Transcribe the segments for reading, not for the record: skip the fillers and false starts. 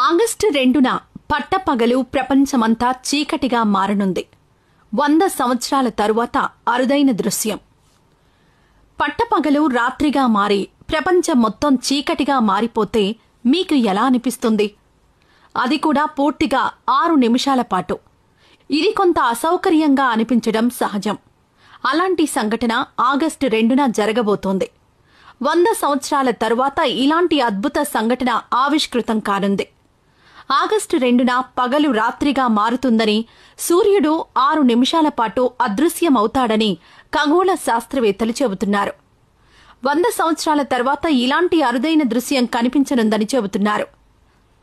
August 2న పట్టపగలు ప్రపంచమంతా చీకటిగా మారనుంది. 100 సంవత్సరాల తరువాత అరుదైన దృశ్యం. పట్టపగలు రాత్రిగా మారి ప్రపంచం మొత్తం చీకటిగా మారిపోతే మీకు ఎలా అనిపిస్తుంది? అది కూడా పూర్తిగా 6 నిమిషాల పాటు. ఇది కొంత అసౌకర్యంగా అనిపించడం సహజం. అలాంటి సంఘటన ఆగస్టు 2న జరగబోతోంది. 100 సంవత్సరాల తరువాత ఇలాంటి అద్భుత సంఘటన ఆవిష్కృతం కానుంది. ఆగస్టు 2న పగలు రాత్రిగా మారుతుందని, సూర్యుడు 6 నిమిషాల పాటు అదృశ్యమవుతాడని ఖగోళ శాస్త్రవేత్తలు చెబుతున్నారు. 100 సంవత్సరాల తర్వాత ఇలాంటి అరుదైన దృశ్యం కనిపించనుందని చెబుతున్నారు.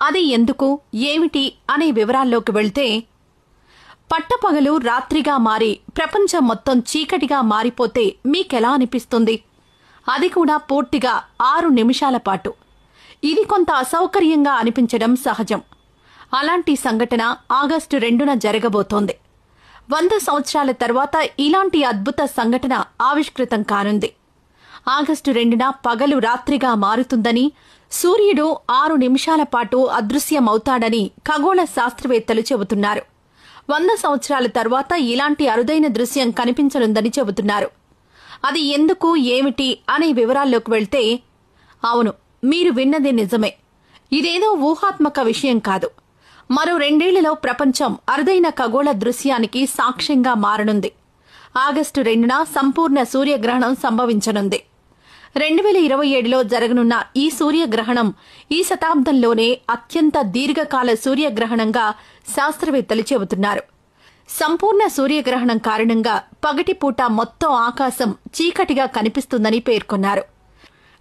అది ఎందుకు, ఏమిటి అనే వివరాల్లోకి వెళ్తే, పట్టపగలు రాత్రిగా మారి ప్రపంచం మొత్తం చీకటిగా మారిపోతే మీకెలా అనిపిస్తుంది? అది కూడా పూర్తిగా 6 నిమిషాల పాటు. ఇది కొంత అసౌకర్యంగా అనిపించడం సహజం. అలాంటి సంఘటన ఆగస్టు 2న జరగబోతోంది. 100 సంవత్సరాల తర్వాత ఇలాంటి అద్భుత సంఘటన ఆవిష్కృతం కానుంది. ఆగస్టు 2న పగలు రాత్రిగా మారుతుందని, సూర్యుడు 6 నిమిషాల పాటు అదృశ్యమవుతాడని ఖగోళ శాస్త్రవేత్తలు చెబుతున్నారు. 100 సంవత్సరాల తర్వాత ఇలాంటి అరుదైన దృశ్యం కనిపించనుందని చెబుతున్నారు. అది ఎందుకు, ఏమిటి అనే వివరాల్లోకి వెళ్తే, అవును, మీరు విన్నది నిజమే. ఇదేదో ఊహాత్మక విషయం కాదు. మరో 2 ఏళ్లలో ప్రపంచం అరుదైన ఖగోళ దృశ్యానికి సాక్ష్యంగా మారనుంది. ఆగస్టు 2న సంపూర్ణ సూర్యగ్రహణం సంభవించనుంది. 2027లో జరగనున్న ఈ సూర్యగ్రహణం ఈ శతాబ్దంలోనే అత్యంత దీర్ఘకాల సూర్యగ్రహణంగా శాస్త్రవేత్తలు చెబుతున్నారు. సంపూర్ణ సూర్యగ్రహణం కారణంగా పగటిపూట మొత్తం ఆకాశం చీకటిగా కనిపిస్తుందని పేర్కొన్నారు.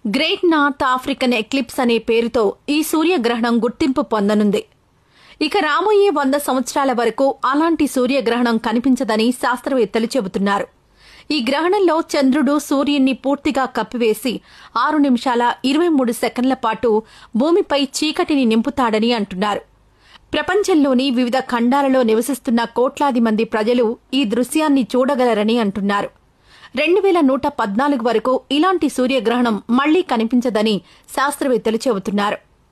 గ్రేట్ నార్త్ ఆఫ్రికన్ ఎక్లిప్స్ అనే పేరుతో ఈ సూర్యగ్రహణం గుర్తింపు పొందనుంది. ఇక రాబోయే 100 సంవత్సరాల వరకు అలాంటి సూర్యగ్రహణం కనిపించదని శాస్త్రవేత్తలు చెబుతున్నారు. ఈ గ్రహణంలో చంద్రుడు సూర్యున్ని పూర్తిగా కప్పివేసి 6 నిమిషాల 23 సెకన్ల పాటు భూమిపై చీకటిని నింపుతాడని అంటున్నారు. ప్రపంచంలోని వివిధ ఖండాలలో నివసిస్తున్న కోట్లాది మంది ప్రజలు ఈ దృశ్యాన్ని చూడగలరని అంటున్నారు. 2114 వరకు ఇలాంటి సూర్యగ్రహణం మళ్లీ కనిపించదని శాస్త్రవేత్తలు చెబుతున్నారు.